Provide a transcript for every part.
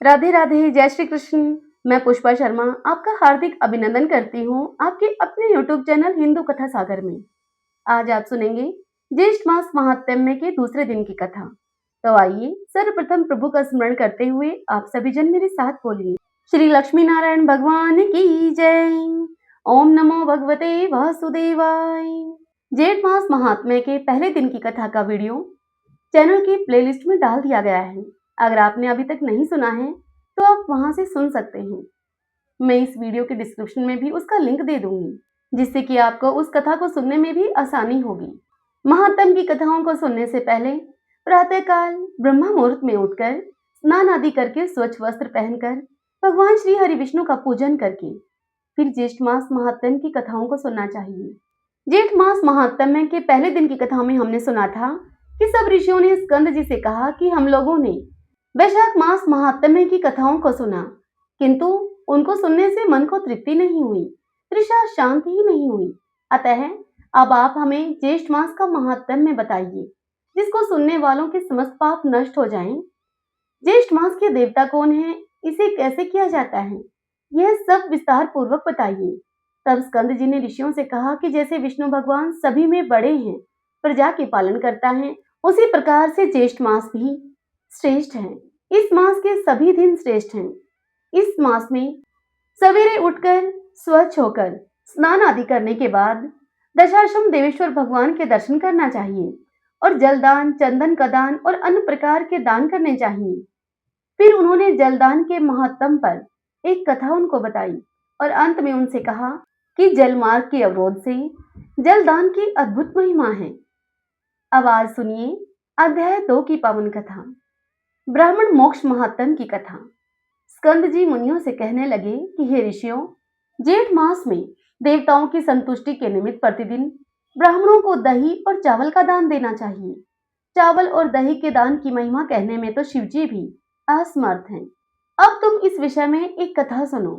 राधे राधे, जय श्री कृष्ण। मैं पुष्पा शर्मा आपका हार्दिक अभिनंदन करती हूँ आपके अपने यूट्यूब चैनल हिंदू कथा सागर में। आज आप सुनेंगे ज्येष्ठ मास महात्म्य के दूसरे दिन की कथा। तो आइए सर्वप्रथम प्रभु का स्मरण करते हुए आप सभी जन मेरे साथ बोलिए, श्री लक्ष्मी नारायण भगवान की जय। ओम नमो भगवते वासुदेवाय। जेठ मास महात्म्य के पहले दिन की कथा का वीडियो चैनल की प्लेलिस्ट में डाल दिया गया है। अगर आपने अभी तक नहीं सुना है तो आप वहां से सुन सकते हैं। मैं इस वीडियो के डिस्क्रिप्शन में भी उसका लिंक दे दूंगी, जिससे कि आपको उस कथा को सुनने में भी आसानी होगी। महात्म की कथाओं को सुनने से पहले प्रातःकाल ब्रह्म मुहूर्त में उठकर स्नान आदि करके स्वच्छ वस्त्र पहनकर भगवान श्री हरि विष्णु का पूजन करके फिर ज्येष्ठ मास महात्म्य की कथाओं को सुनना चाहिए। जेठ मास महात्म्य के पहले दिन की कथा में हमने सुना था कि सब ऋषियों ने स्कंद जी से कहा कि हम लोगों ने वैशाख मास महात्म्य की कथाओं को सुना, किंतु उनको सुनने से मन को तृप्ति नहीं हुई, तृषा शांति ही नहीं हुई। अतः अब आप हमें ज्येष्ठ मास का महात्म्य बताइए, जिसको सुनने वालों के समस्त पाप नष्ट हो जाएं। ज्येष्ठ मास के देवता कौन है, इसे कैसे किया जाता है, यह सब विस्तार पूर्वक बताइए। तब स्कंद जी ने ऋषियों से कहा कि जैसे विष्णु भगवान सभी में बड़े हैं, प्रजा के पालन करता है, उसी प्रकार से ज्येष्ठ मास भी श्रेष्ठ है। इस मास के सभी दिन श्रेष्ठ हैं। इस मास में सवेरे उठकर स्वच्छ होकर स्नान आदि करने के बाद दशाश्वमेध देवेश्वर भगवान के दर्शन करना चाहिए और जलदान, चंदन का दान और अन्य प्रकार के दान करने चाहिए। फिर उन्होंने जलदान के महत्व पर एक कथा उनको बताई और अंत में उनसे कहा कि जल मार्ग के अवरोध से जलदान की अद्भुत महिमा है। अब आज सुनिए अध्याय 2 की पावन कथा, ब्राह्मण मोक्ष महात्म्य की कथा। स्कंद जी मुनियों से कहने लगे कि हे ऋषियों, जेठ मास में देवताओं की संतुष्टि के निमित्त प्रतिदिन ब्राह्मणों को दही और चावल का दान देना चाहिए। चावल और दही के दान की महिमा कहने में तो शिवजी भी असमर्थ हैं। अब तुम इस विषय में एक कथा सुनो।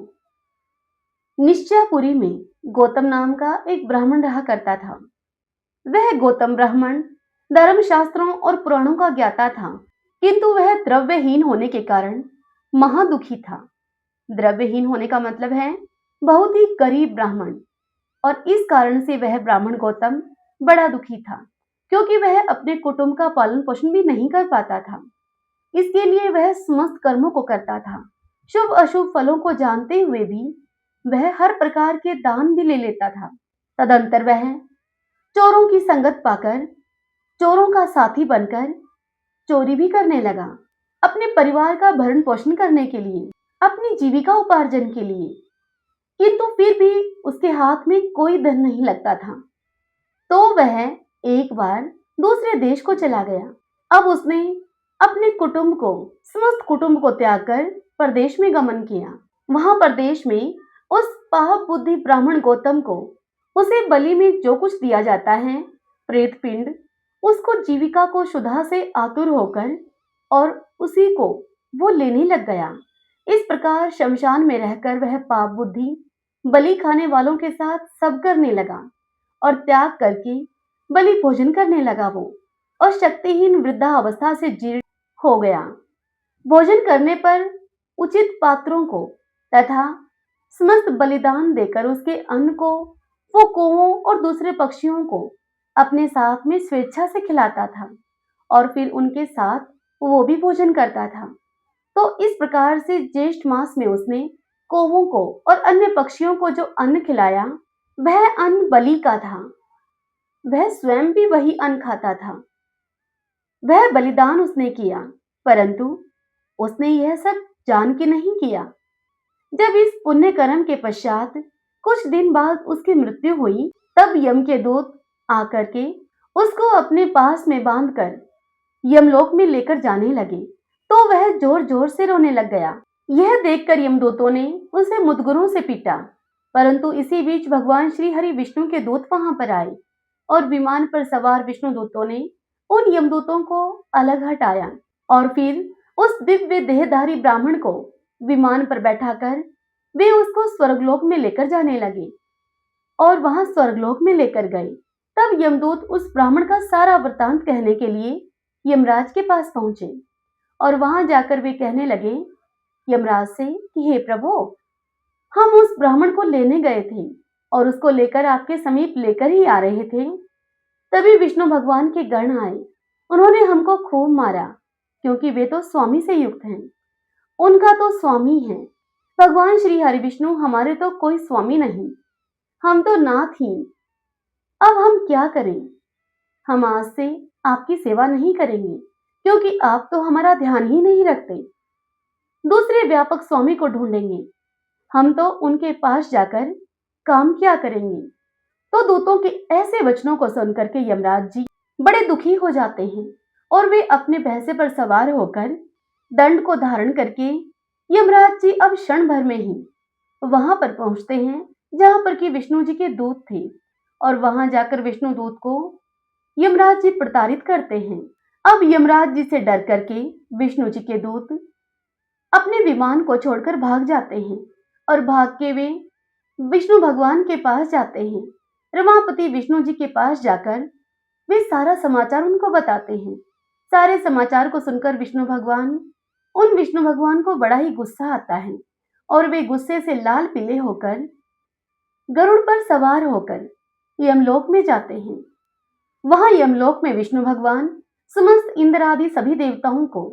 निश्चयपुरी में गौतम नाम का एक ब्राह्मण रहा करता था। वह गौतम ब्राह्मण धर्मशास्त्रों और पुराणों का ज्ञाता था, किंतु वह द्रव्यहीन होने के कारण महादुखी था। द्रव्यहीन होने का मतलब है बहुत ही गरीब ब्राह्मण, और इस कारण से वह ब्राह्मण गौतम बड़ा दुखी था, क्योंकि वह अपने कुटुंब का पालन पोषण भी नहीं कर पाता था। इसके लिए वह समस्त कर्मों को करता था। शुभ अशुभ फलों को जानते हुए भी वह हर प्रकार के दान भी ले लेता था। तदंतर वह चोरों की संगत पाकर चोरों का साथी बनकर चोरी भी करने लगा, अपने परिवार का भरण पोषण करने के लिए, अपनी जीविका उपार्जन के लिए। किंतु फिर भी उसके हाथ में कोई धन नहीं लगता था। तो वह एक बार दूसरे देश को चला गया। अब उसने अपने समस्त कुटुंब को त्याग कर परदेश में गमन किया। वहां परदेश में उस पाप बुद्धि ब्राह्मण गौतम को उसे बलि में जो कुछ दिया जाता है, प्रेत पिंड, उसको जीविका को क्षुधा से आतुर होकर और उसी को वो लेने लग गया। इस प्रकार शमशान में रहकर वह पाप बुद्धि बलि खाने वालों के साथ सब करने लगा और त्याग करके बलि भोजन करने लगा वो, और शक्तिहीन वृद्धा अवस्था से जीर्ण हो गया। भोजन करने पर उचित पात्रों को तथा समस्त बलिदान देकर उसके अन्न को वो कौवों और दूसरे पक्षियों को अपने साथ में स्वेच्छा से खिलाता था और फिर उनके साथ वो भी भोजन करता था। तो इस प्रकार से ज्येष्ठ मास में उसने कौवों को और अन्य पक्षियों को जो अन्न खिलाया, वह अन्न बलि का था। वह स्वयं भी वही अन्न खाता था। वह बलिदान उसने किया, परंतु उसने यह सब जान के नहीं किया। जब इस पुण्य कर्म के पश्चात कुछ दिन बाद उसकी मृत्यु हुई, तब यम के दूत आकर के उसको अपने पास में बांधकर यमलोक में लेकर जाने लगे, तो वह जोर जोर से रोने लग गया। यह देखकर यमदूतों ने उसे मुदगरों से पीटा, परंतु इसी बीच भगवान श्री हरि विष्णु के दूत वहां पर आए और विमान पर सवार विष्णु दूतों ने उन यमदूतों को अलग हटाया और फिर उस दिव्य देहधारी ब्राह्मण को विमान पर बैठाकर वे उसको स्वर्गलोक में लेकर जाने लगे और वहां स्वर्गलोक में लेकर गए। तब यमदूत उस ब्राह्मण का सारा वृतांत कहने के लिए यमराज के पास पहुंचे और वहां जाकर वे कहने लगे यमराज से कि हे प्रभु, हम उस ब्राह्मण को लेने गए थे और उसको लेकर आपके समीप लेकर ही आ रहे थे, तभी विष्णु भगवान के गण आए। उन्होंने हमको खूब मारा, क्योंकि वे तो स्वामी से युक्त हैं, उनका तो स्वामी है। भगवान श्री हरि विष्णु, हमारे तो कोई स्वामी नहीं, हम तो नाथ ही। अब हम क्या करें? हम आज से आपकी सेवा नहीं करेंगे, क्योंकि आप तो हमारा ध्यान ही नहीं रखते। दूसरे व्यापक स्वामी को ढूंढेंगे। हम तो उनके पास जाकर काम क्या करेंगे? तो दूतों के ऐसे वचनों को सुनकर के यमराज जी बड़े दुखी हो जाते हैं और वे अपने भैंसे पर सवार होकर दंड को धारण करके यमराज जी अब क्षण भर में ही वहां पर पहुंचते हैं जहां पर कि विष्णु जी के दूत थे। और वहां जाकर विष्णु दूत को यमराज जी प्रताड़ित करते हैं। अब यमराज जी से डर करके विष्णु जी के दूत अपने विमान को छोड़कर भाग जाते हैं और भाग के वे विष्णु भगवान के पास जाते हैं। रमापति विष्णु जी के पास जाकर वे सारा समाचार उनको बताते हैं। सारे समाचार को सुनकर विष्णु भगवान को बड़ा ही गुस्सा आता है और वे गुस्से से लाल पीले होकर गरुड़ पर सवार होकर यमलोक में जाते हैं। वहां यमलोक में विष्णु भगवान समस्त इंद्र आदि सभी देवताओं को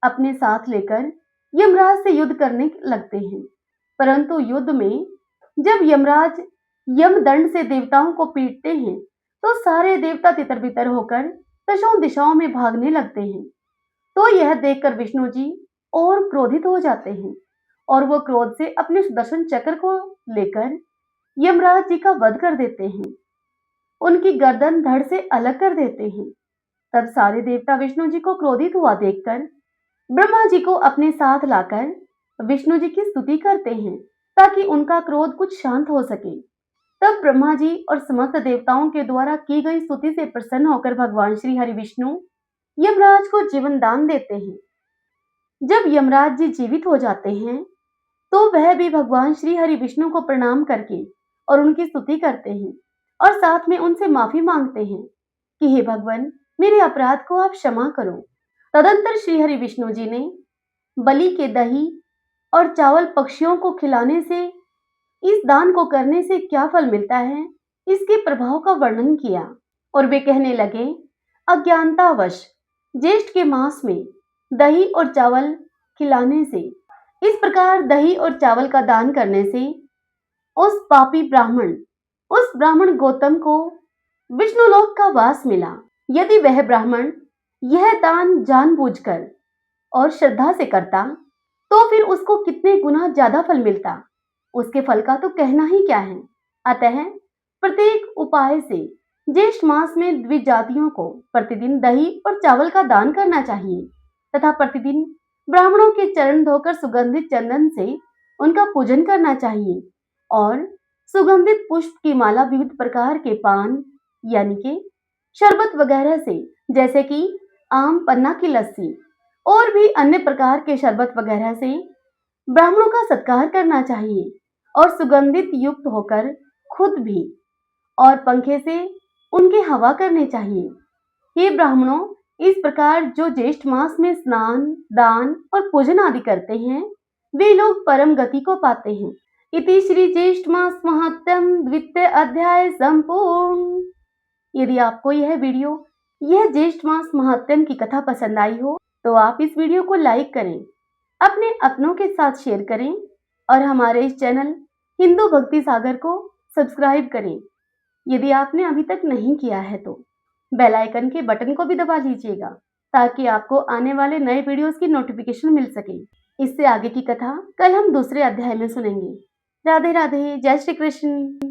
अपने साथ लेकर यमराज से युद्ध करने लगते हैं। परंतु युद्ध में जब यमराज यमदंड से देवताओं को पीटते हैं तो सारे देवता तितर बितर होकर दशों दिशाओं में भागने लगते हैं। तो यह देखकर विष्णु जी और क्रोधित हो जाते हैं और वो क्रोध से अपने सुदर्शन चक्र को लेकर यमराज जी का वध कर देते हैं, उनकी गर्दन धड़ से अलग कर देते हैं। तब सारे देवता विष्णु जी को क्रोधित हुआ देखकर ब्रह्मा जी को अपने साथ लाकर विष्णु जी की स्तुति करते हैं ताकि उनका क्रोध कुछ शांत हो सके। तब ब्रह्मा जी और समस्त देवताओं के द्वारा की गई स्तुति से प्रसन्न होकर भगवान श्री हरि विष्णु यमराज को जीवन दान देते हैं। जब यमराज जी जीवित हो जाते हैं तो वह भी भगवान श्री हरि विष्णु को प्रणाम करके और उनकी स्तुति करते हैं और साथ में उनसे माफी मांगते हैं कि हे भगवान, मेरे अपराध को आप क्षमा करो। तदंतर श्री हरि विष्णु जी ने बलि के दही और चावल पक्षियों को खिलाने से, इस दान को करने से क्या फल मिलता है, इसके प्रभाव का वर्णन किया और वे कहने लगे, अज्ञानतावश ज्येष्ठ के मास में दही और चावल खिलाने से, इस प्रकार दही और चावल का दान करने से उस पापी ब्राह्मण गौतम को विष्णुलोक का वास मिला। यदि वह ब्राह्मण यह दान जानबूझकर और श्रद्धा से करता तो फिर उसको कितने गुना ज्यादा फल मिलता, उसके फल का तो कहना ही क्या है। अतः प्रत्येक उपाय से ज्येष्ठ मास में द्विजातियों को प्रतिदिन दही और चावल का दान करना चाहिए तथा प्रतिदिन ब्राह्मणों के चरण धोकर सुगंधित चंदन से उनका पूजन करना चाहिए और सुगंधित पुष्प की माला विविध प्रकार के पान यानी कि शरबत वगैरह से, जैसे कि आम पन्ना की लस्सी और भी अन्य प्रकार के शरबत वगैरह से ब्राह्मणों का सत्कार करना चाहिए और सुगंधित युक्त होकर खुद भी और पंखे से उनके हवा करने चाहिए। ये ब्राह्मणों, इस प्रकार जो ज्येष्ठ मास में स्नान, दान और पूजन आदि करते हैं, वे लोग परम गति को पाते हैं। इति श्री ज्येष्ठ मास महात्म्यम द्वितीय अध्याय संपूर्ण। यदि आपको यह ज्येष्ठ मास महात्म्यम की कथा पसंद आई हो तो आप इस वीडियो को लाइक करें, अपने अपनों के साथ शेयर करें और हमारे इस चैनल हिंदू भक्ति सागर को सब्सक्राइब करें। यदि आपने अभी तक नहीं किया है तो बेल आइकन के बटन को भी दबा लीजिएगा ताकि आपको आने वाले नए वीडियोस की नोटिफिकेशन मिल सके। इससे आगे की कथा कल हम दूसरे अध्याय में सुनेंगे। राधे राधे, जय श्री कृष्ण।